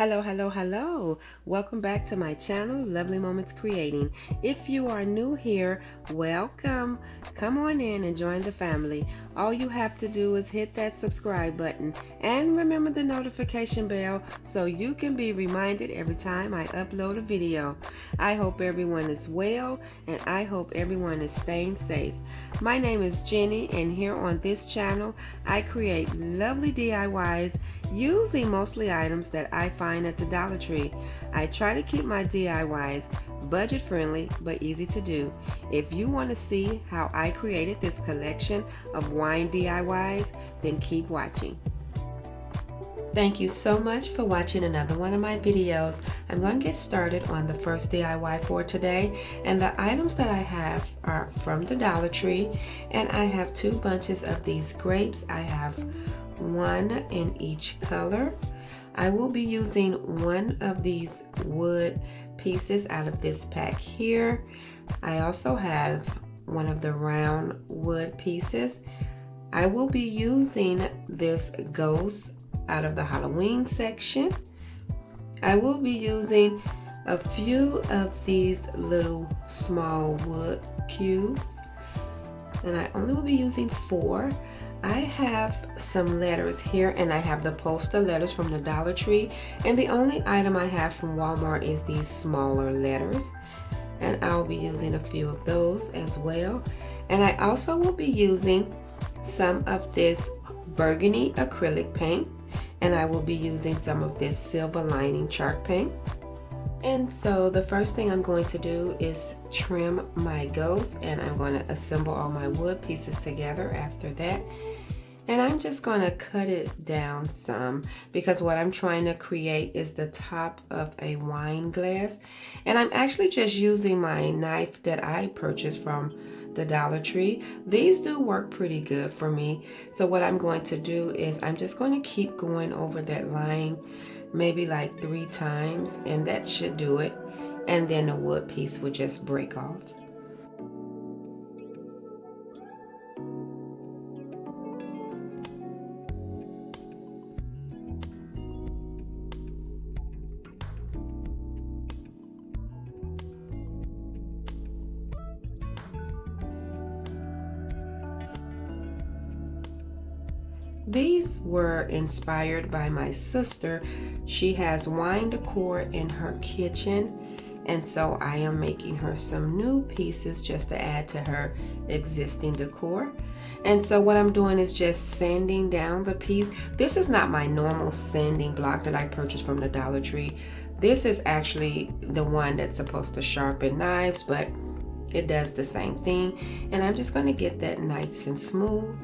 Hello, hello, hello. Welcome back to my channel, Lovely Moments Creating. If you are new here, welcome. Come on in and join the family. All you have to do is hit that subscribe button and remember the notification bell so you can be reminded every time I upload a video. I hope everyone is well and I hope everyone is staying safe. My name is Jenny, and here on this channel I create lovely DIYs using mostly items that I find at the Dollar Tree. I try to keep my DIYs budget friendly but easy to do. If you want to see how I created this collection of wine DIYs, then keep watching. Thank you so much for watching another one of my videos. I'm going to get started on the first DIY for today, and the items that I have are from the Dollar Tree, and I have 2 bunches of these grapes. I have one in each color. I will be using one of these wood pieces out of this pack here. I also have one of the round wood pieces. I will be using this ghost out of the Halloween section. I will be using a few of these little small wood cubes, and I only will be using 4. I have some letters here, and I have the postal letters from the Dollar Tree, and the only item I have from Walmart is these smaller letters, and I'll be using a few of those as well. And I also will be using some of this burgundy acrylic paint, and I will be using some of this silver lining chalk paint. And so the first thing I'm going to do is trim my ghost, and I'm going to assemble all my wood pieces together after that. And I'm just going to cut it down some, because what I'm trying to create is the top of a wine glass. And I'm actually just using my knife that I purchased from the Dollar Tree. These do work pretty good for me. So what I'm going to do is I'm just going to keep going over that line maybe like 3 times, and that should do it. And then the wood piece will just break off. These were inspired by my sister. She has wine decor in her kitchen, and so I am making her some new pieces just to add to her existing decor. And so what I'm doing is just sanding down the piece. This is not my normal sanding block that I purchased from the Dollar Tree. This is actually the one that's supposed to sharpen knives, but it does the same thing. And I'm just going to get that nice and smooth.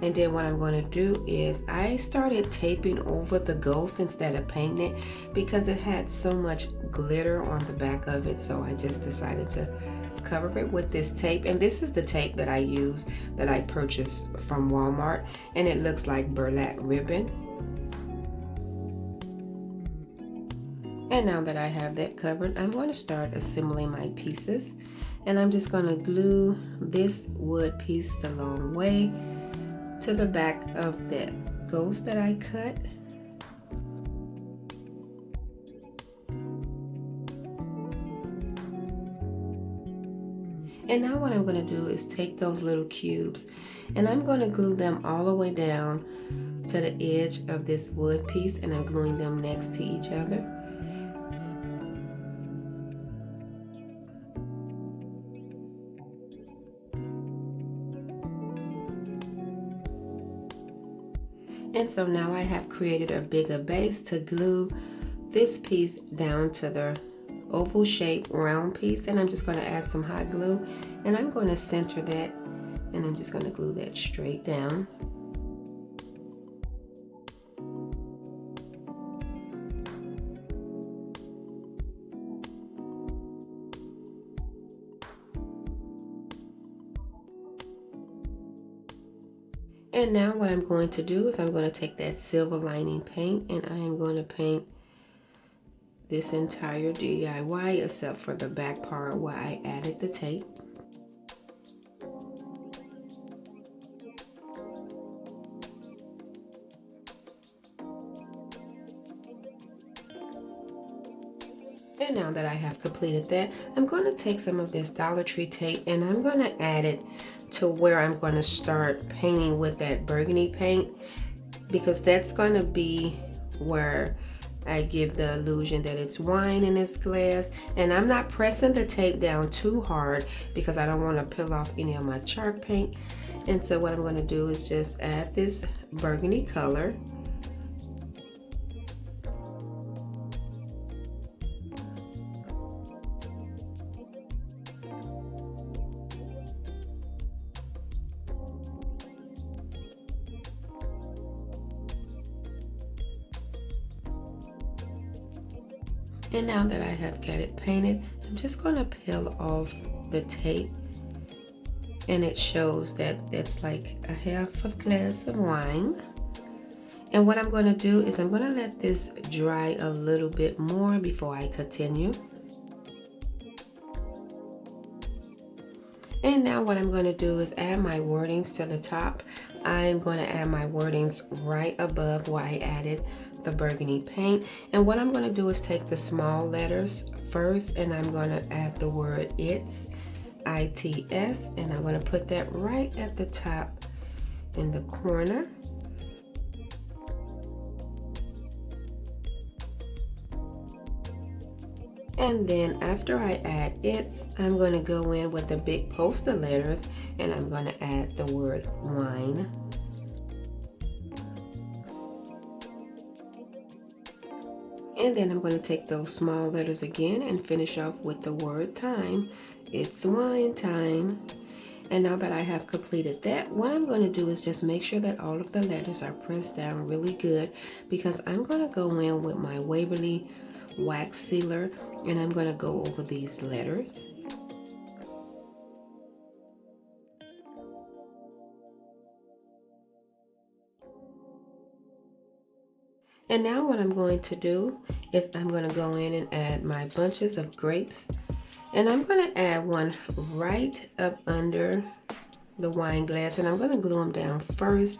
And then what I'm going to do is I started taping over the ghost instead of painting it, because it had so much glitter on the back of it. So I just decided to cover it with this tape. And this is the tape that I use, that I purchased from Walmart, and it looks like burlap ribbon. And now that I have that covered, I'm going to start assembling my pieces. And I'm just going to glue this wood piece the long way to the back of that ghost that I cut. And now what I'm going to do is take those little cubes, and I'm going to glue them all the way down to the edge of this wood piece, and I'm gluing them next to each other. And so now I have created a bigger base to glue this piece down to the oval shaped round piece, and I'm just going to add some hot glue, and I'm going to center that, and I'm just going to glue that straight down. And now what I'm going to do is I'm going to take that silver lining paint, and I am going to paint this entire DIY except for the back part where I added the tape. And now that I have completed that, I'm going to take some of this Dollar Tree tape and I'm going to add it to where I'm going to start painting with that burgundy paint, because that's going to be where I give the illusion that it's wine in this glass. And I'm not pressing the tape down too hard because I don't want to peel off any of my chalk paint. And so what I'm going to do is just add this burgundy color. And now that I have got it painted, I'm just going to peel off the tape, and it shows that that's like a half of glass of wine. And what I'm going to do is I'm going to let this dry a little bit more before I continue. And now what I'm going to do is add my wordings to the top. I'm going to add my wordings right above where I added the burgundy paint. And what I'm going to do is take the small letters first, and I'm going to add the word it's, ITS, and I'm going to put that right at the top in the corner. And then after I add it's, I'm going to go in with the big poster letters and I'm going to add the word wine. And then I'm going to take those small letters again and finish off with the word time. It's wine time. And now that I have completed that, what I'm going to do is just make sure that all of the letters are pressed down really good, because I'm going to go in with my Waverly wax sealer and I'm going to go over these letters. And now what I'm going to do is I'm going to go in and add my bunches of grapes, and I'm going to add one right up under the wine glass, and I'm going to glue them down first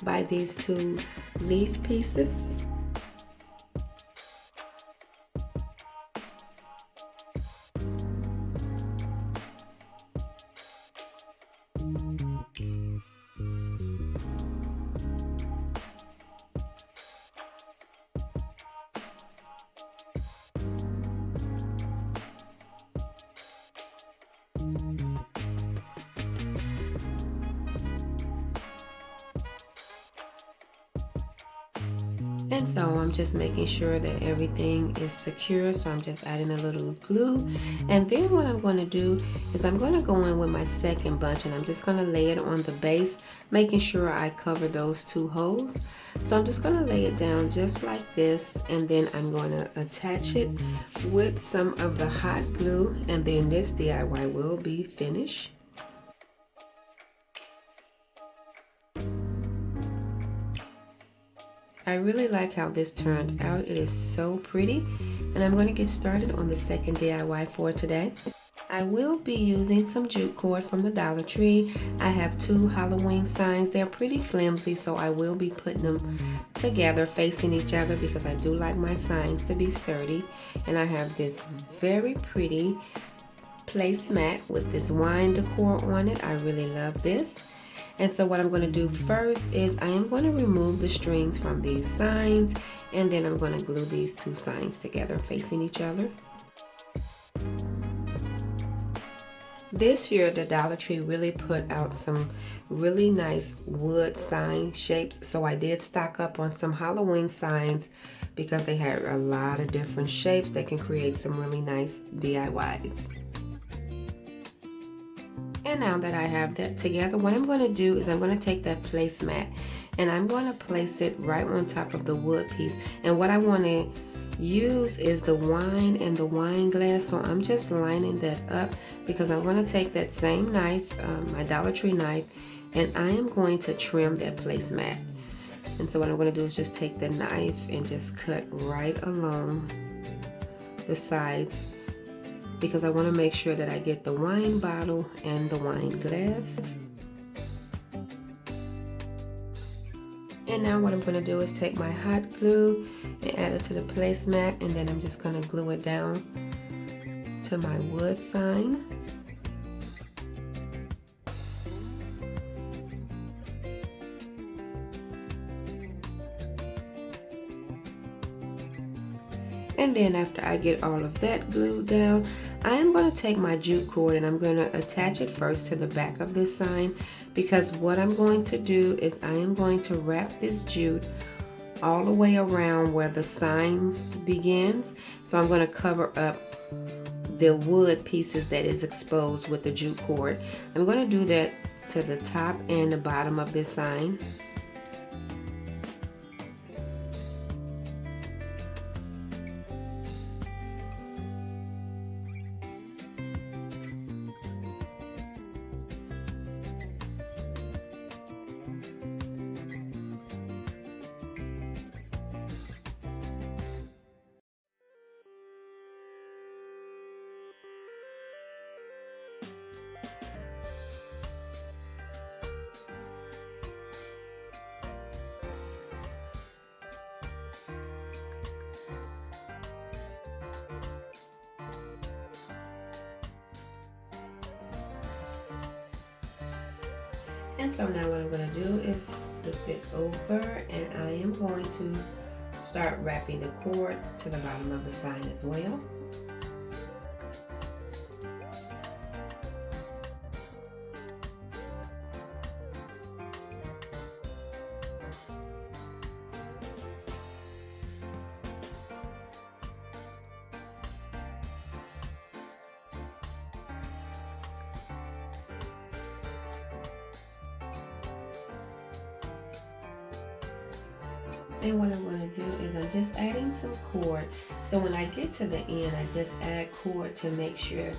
by these two leaf pieces. And so I'm just making sure that everything is secure, so I'm just adding a little glue. And then what I'm going to do is I'm going to go in with my second bunch and I'm just going to lay it on the base, making sure I cover those two holes. So I'm just going to lay it down just like this, and then I'm going to attach it with some of the hot glue, and then this DIY will be finished. I really like how this turned out. It is so pretty, and I'm going to get started on the second DIY for today. I will be using some jute cord from the Dollar Tree. I have two Halloween signs. They're pretty flimsy, so I will be putting them together facing each other because I do like my signs to be sturdy. And I have this very pretty placemat with this wine decor on it. I really love this. And so what I'm going to do first is I am going to remove the strings from these signs, and then I'm going to glue these two signs together facing each other. This year the Dollar Tree really put out some really nice wood sign shapes, so I did stock up on some Halloween signs because they had a lot of different shapes that can create some really nice DIYs. And now that I have that together, what I'm going to do is I'm going to take that placemat and I'm going to place it right on top of the wood piece. And what I want to use is the wine and the wine glass, so I'm just lining that up because I'm going to take that same knife, my Dollar Tree knife, and I am going to trim that placemat. And so what I'm going to do is just take the knife and just cut right along the sides, because I want to make sure that I get the wine bottle and the wine glass. And now what I'm going to do is take my hot glue and add it to the placemat, and then I'm just going to glue it down to my wood sign. And then after I get all of that glued down, I am going to take my jute cord and I'm going to attach it first to the back of this sign, because what I'm going to do is I am going to wrap this jute all the way around where the sign begins. So I'm going to cover up the wood pieces that is exposed with the jute cord. I'm going to do that to the top and the bottom of this sign. And so now what I'm going to do is flip it over, and I am going to start wrapping the cord to the bottom of the sign as well. And what I'm going to do is I'm just adding some cord. So when I get to the end, I just add cord to make sure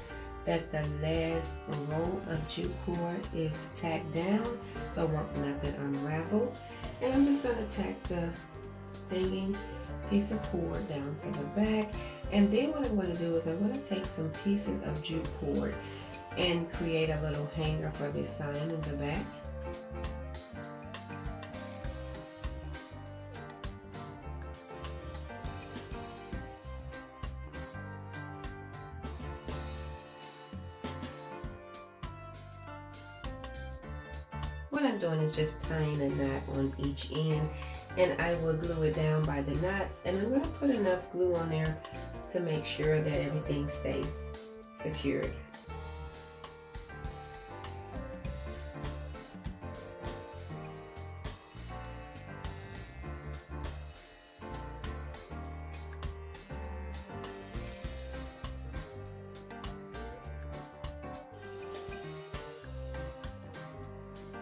that the last row of jute cord is tacked down so nothing unravel. And I'm just going to tack the hanging piece of cord down to the back. And then what I'm going to do is I'm going to take some pieces of jute cord and create a little hanger for this sign in the back. What I'm doing is just tying a knot on each end, and I will glue it down by the knots, and I'm going to put enough glue on there to make sure that everything stays secured.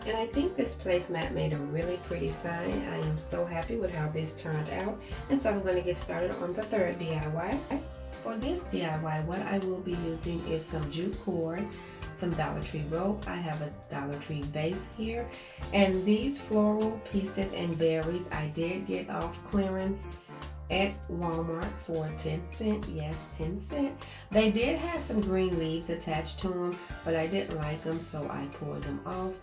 And I think this placemat made a really pretty sign. I am so happy with how this turned out. And so I'm going to get started on the third DIY. For this DIY, what I will be using is some jute cord, some Dollar Tree rope. I have a Dollar Tree base here. And these floral pieces and berries I did get off clearance at Walmart for 10 cents. Yes, 10 cents. They did have some green leaves attached to them, but I didn't like them, so I pulled them off.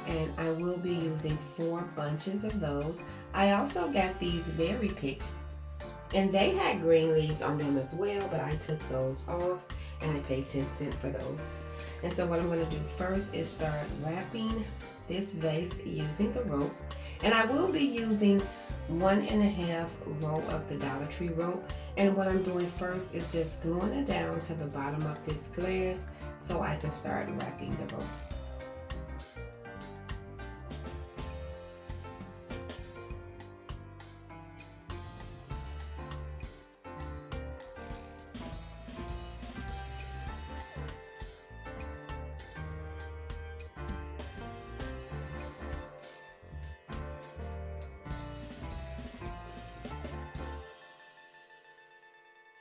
And I will be using 4 bunches of those. I also got these berry picks, and they had green leaves on them as well, but I took those off and I paid 10 cents for those. And so what I'm going to do first is start wrapping this vase using the rope. And I will be using 1.5 row of the Dollar Tree rope. And what I'm doing first is just gluing it down to the bottom of this glass so I can start wrapping the rope.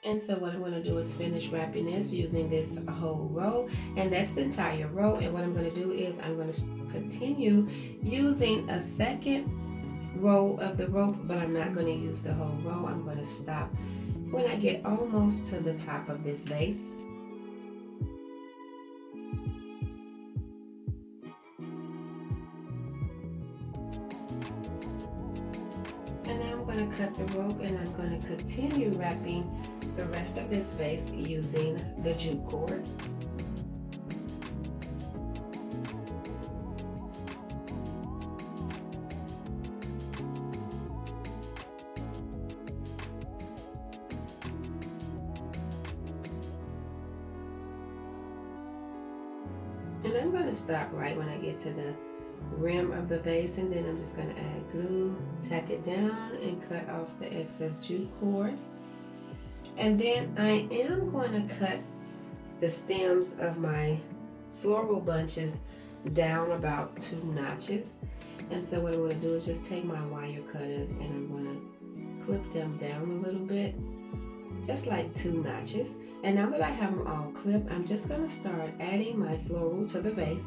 And so what I'm going to do is finish wrapping this using this whole row, and that's the entire row. And what I'm going to do is I'm going to continue using a second row of the rope, but I'm not going to use the whole row. I'm going to stop when I get almost to the top of this vase. cut the rope, and I'm going to continue wrapping the rest of this vase using the jute cord. And I'm going to stop right when I get to the rim of the vase, and then I'm just going to add glue, tack it down, and cut off the excess jute cord. And then I am going to cut the stems of my floral bunches down about 2 notches. And so what I'm going to do is just take my wire cutters and I'm going to clip them down a little bit, just like 2 notches. And now that I have them all clipped, I'm just going to start adding my floral to the vase.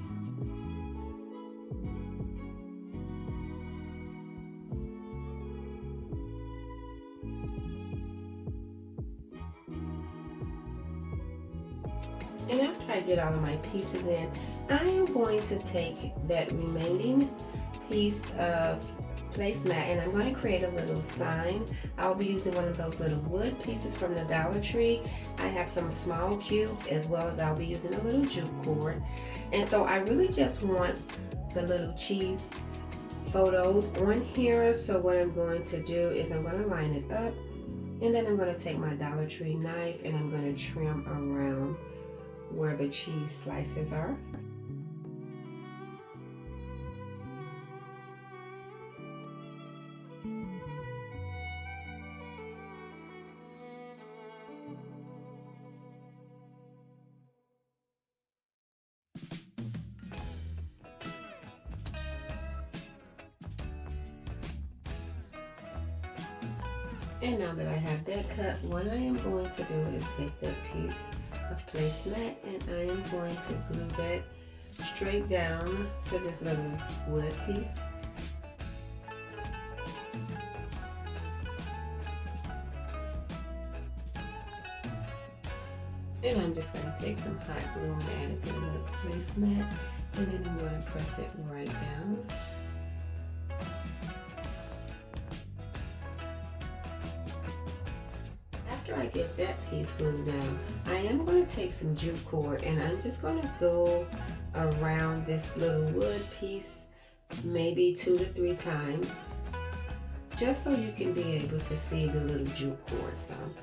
And after I get all of my pieces in, I am going to take that remaining piece of placemat and I'm going to create a little sign. I'll be using one of those little wood pieces from the Dollar Tree. I have some small cubes, as well as I'll be using a little jute cord. And so I really just want the little cheese photos on here. So what I'm going to do is I'm going to line it up, and then I'm going to take my Dollar Tree knife and I'm going to trim around where the cheese slices are. And now that I have that cut, what I am going to do is take that piece of placemat and I am going to glue that straight down to this little wood piece. And I'm just going to take some hot glue and add it to the little placemat, and then I'm going to press it right down. After I get that piece glued down, I am going to take some jute cord and I'm just going to go around this little wood piece maybe 2 to 3 times, just so you can be able to see the little jute cord some.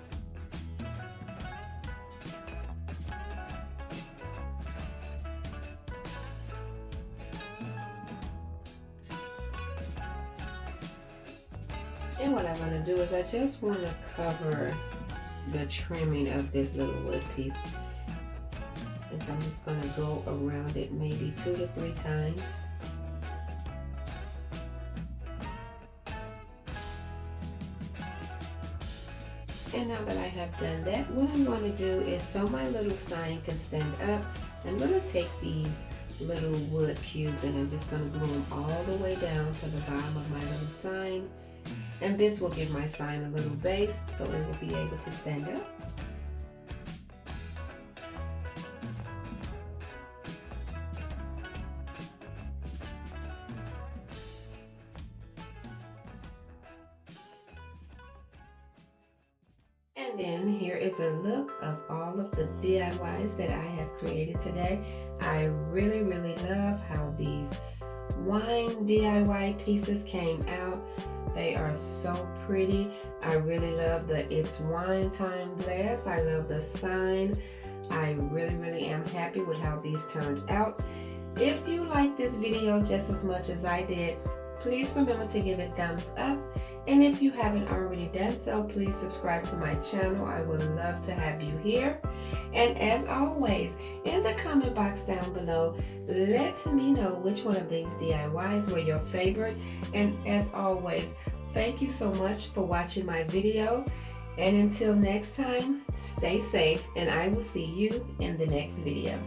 And what I'm going to do is I just want to cover the trimming of this little wood piece. And so I'm just going to go around it maybe 2 to 3 times. And now that I have done that, what I'm going to do is, so my little sign can stand up, I'm going to take these little wood cubes and I'm just going to glue them all the way down to the bottom of my little sign. And this will give my sign a little base so it will be able to stand up. And then here is a look of all of the DIYs that I have created today. I really love how these wine DIY pieces came out. They are so pretty. I really love the It's Wine Time glass. I love the sign. I really am happy with how these turned out. If you like this video just as much as I did, please remember to give it thumbs up. And if you haven't already done so, please subscribe to my channel. I would love to have you here. And as always, in the comment box down below, let me know which one of these DIYs were your favorite. And as always, thank you so much for watching my video. And until next time, stay safe, and I will see you in the next video.